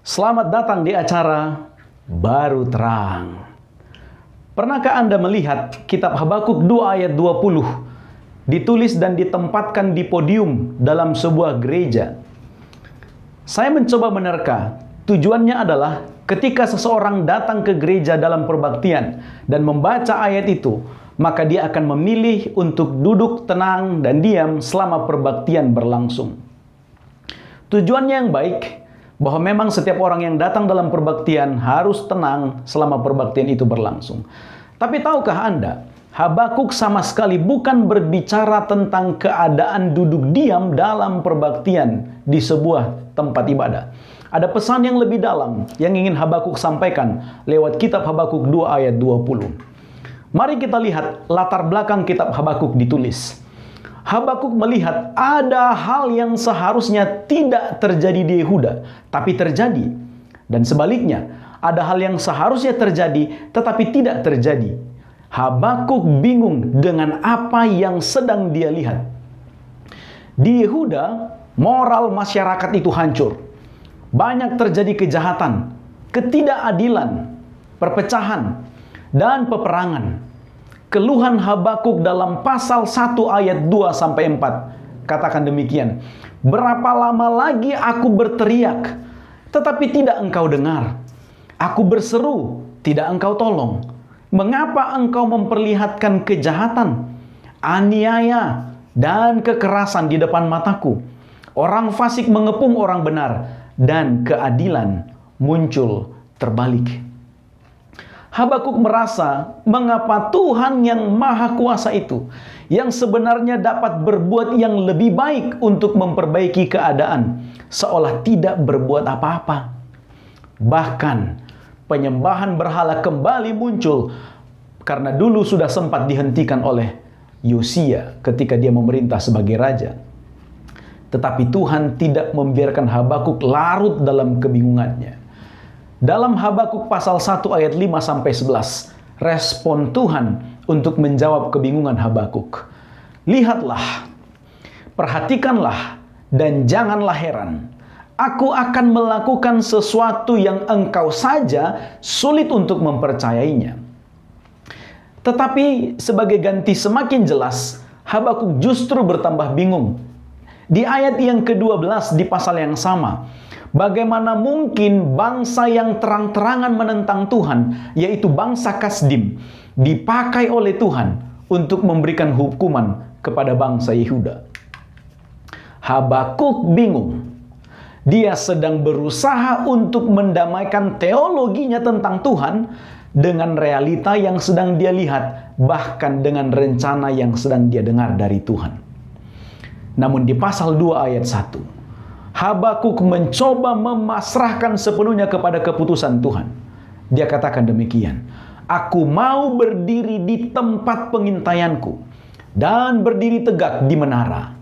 Selamat datang di acara Baru Terang. Pernahkah Anda melihat kitab Habakuk 2 ayat 20 ditulis dan ditempatkan di podium dalam sebuah gereja? Saya mencoba menerka, tujuannya adalah ketika seseorang datang ke gereja dalam perbaktian dan membaca ayat itu, maka dia akan memilih untuk duduk tenang dan diam selama perbaktian berlangsung. Tujuannya yang baik, bahwa memang setiap orang yang datang dalam perbaktian harus tenang selama perbaktian itu berlangsung. Tapi tahukah Anda, Habakuk sama sekali bukan berbicara tentang keadaan duduk diam dalam perbaktian di sebuah tempat ibadah. Ada pesan yang lebih dalam yang ingin Habakuk sampaikan lewat kitab Habakuk 2 ayat 20. Mari kita lihat latar belakang kitab Habakuk ditulis. Habakuk melihat ada hal yang seharusnya tidak terjadi di Yehuda, tapi terjadi. Dan sebaliknya, ada hal yang seharusnya terjadi, tetapi tidak terjadi. Habakuk bingung dengan apa yang sedang dia lihat. Di Yehuda, moral masyarakat itu hancur. Banyak terjadi kejahatan, ketidakadilan, perpecahan, dan peperangan. Keluhan Habakuk dalam pasal 1 ayat 2-4 katakan demikian. Berapa lama lagi aku berteriak, tetapi tidak engkau dengar. Aku berseru, tidak engkau tolong. Mengapa engkau memperlihatkan kejahatan, aniaya, dan kekerasan di depan mataku? Orang fasik mengepung orang benar, dan keadilan muncul terbalik. Habakuk merasa mengapa Tuhan yang Maha Kuasa itu, yang sebenarnya dapat berbuat yang lebih baik untuk memperbaiki keadaan, seolah tidak berbuat apa-apa. Bahkan penyembahan berhala kembali muncul karena dulu sudah sempat dihentikan oleh Yosia ketika dia memerintah sebagai raja. Tetapi Tuhan tidak membiarkan Habakuk larut dalam kebingungannya. Dalam Habakuk pasal 1 ayat 5-11, respon Tuhan untuk menjawab kebingungan Habakuk. Lihatlah, perhatikanlah, dan janganlah heran. Aku akan melakukan sesuatu yang engkau saja sulit untuk mempercayainya. Tetapi sebagai ganti semakin jelas, Habakuk justru bertambah bingung. Di ayat yang ke-12 di pasal yang sama, bagaimana mungkin bangsa yang terang-terangan menentang Tuhan, yaitu bangsa Kasdim, dipakai oleh Tuhan untuk memberikan hukuman kepada bangsa Yehuda? Habakuk bingung. Dia sedang berusaha untuk mendamaikan teologinya tentang Tuhan dengan realita yang sedang dia lihat, bahkan dengan rencana yang sedang dia dengar dari Tuhan. Namun di pasal 2 ayat 1, Habakuk mencoba memasrahkan sepenuhnya kepada keputusan Tuhan. Dia katakan demikian, aku mau berdiri di tempat pengintaianku dan berdiri tegak di menara.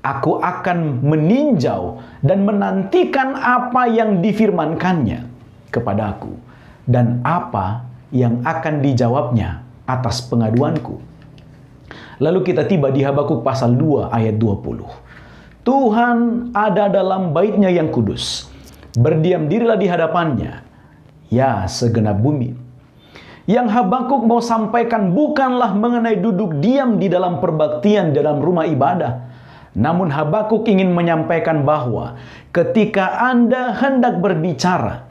Aku akan meninjau dan menantikan apa yang difirmankannya kepadaku dan apa yang akan dijawabnya atas pengaduanku. Lalu kita tiba di Habakuk pasal 2 ayat 20. Tuhan ada dalam baitnya yang kudus. Berdiam dirilah di hadapannya, ya segenap bumi. Yang Habakuk mau sampaikan bukanlah mengenai duduk diam di dalam perbaktian dalam rumah ibadah. Namun Habakuk ingin menyampaikan bahwa ketika Anda hendak berbicara,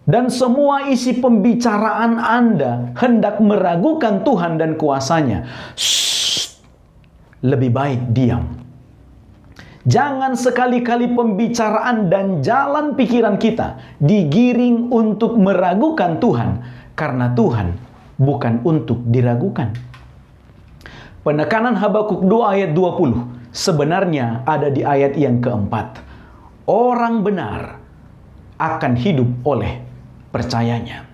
dan semua isi pembicaraan Anda hendak meragukan Tuhan dan kuasanya, lebih baik diam. Jangan sekali-kali pembicaraan dan jalan pikiran kita digiring untuk meragukan Tuhan, karena Tuhan bukan untuk diragukan. Penekanan Habakuk 2 ayat 20 sebenarnya ada di ayat yang keempat. Orang benar akan hidup oleh percayanya.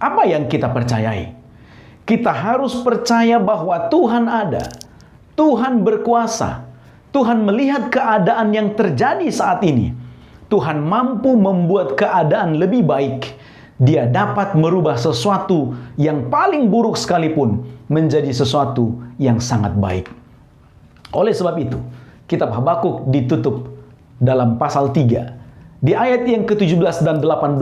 Apa yang kita percayai? Kita harus percaya bahwa Tuhan ada, Tuhan berkuasa, Tuhan melihat keadaan yang terjadi saat ini. Tuhan mampu membuat keadaan lebih baik. Dia dapat merubah sesuatu yang paling buruk sekalipun menjadi sesuatu yang sangat baik. Oleh sebab itu, kitab Habakuk ditutup dalam pasal 3 Di ayat yang ke-17 dan 18,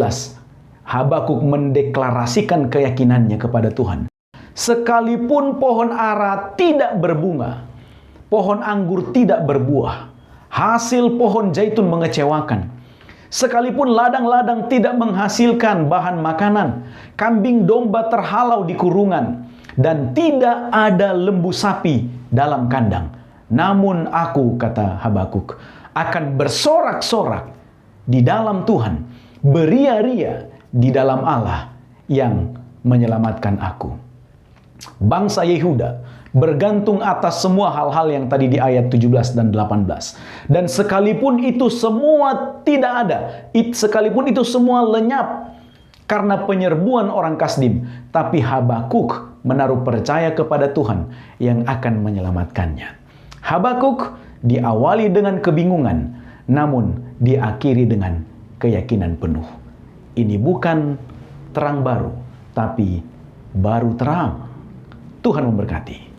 Habakuk mendeklarasikan keyakinannya kepada Tuhan. Sekalipun pohon ara tidak berbunga, pohon anggur tidak berbuah, hasil pohon zaitun mengecewakan, sekalipun ladang-ladang tidak menghasilkan bahan makanan, kambing domba terhalau di kurungan, dan tidak ada lembu sapi dalam kandang. Namun aku, kata Habakuk, akan bersorak-sorak di dalam Tuhan, beria-ria di dalam Allah yang menyelamatkan aku. Bangsa Yehuda bergantung atas semua hal-hal yang tadi di ayat 17 dan 18. Dan sekalipun itu semua tidak ada, sekalipun itu semua lenyap karena penyerbuan orang Kasdim, tapi Habakuk menaruh percaya kepada Tuhan yang akan menyelamatkannya. Habakuk diawali dengan kebingungan, namun diakhiri dengan keyakinan penuh. Ini bukan terang baru, tapi baru terang. Tuhan memberkati.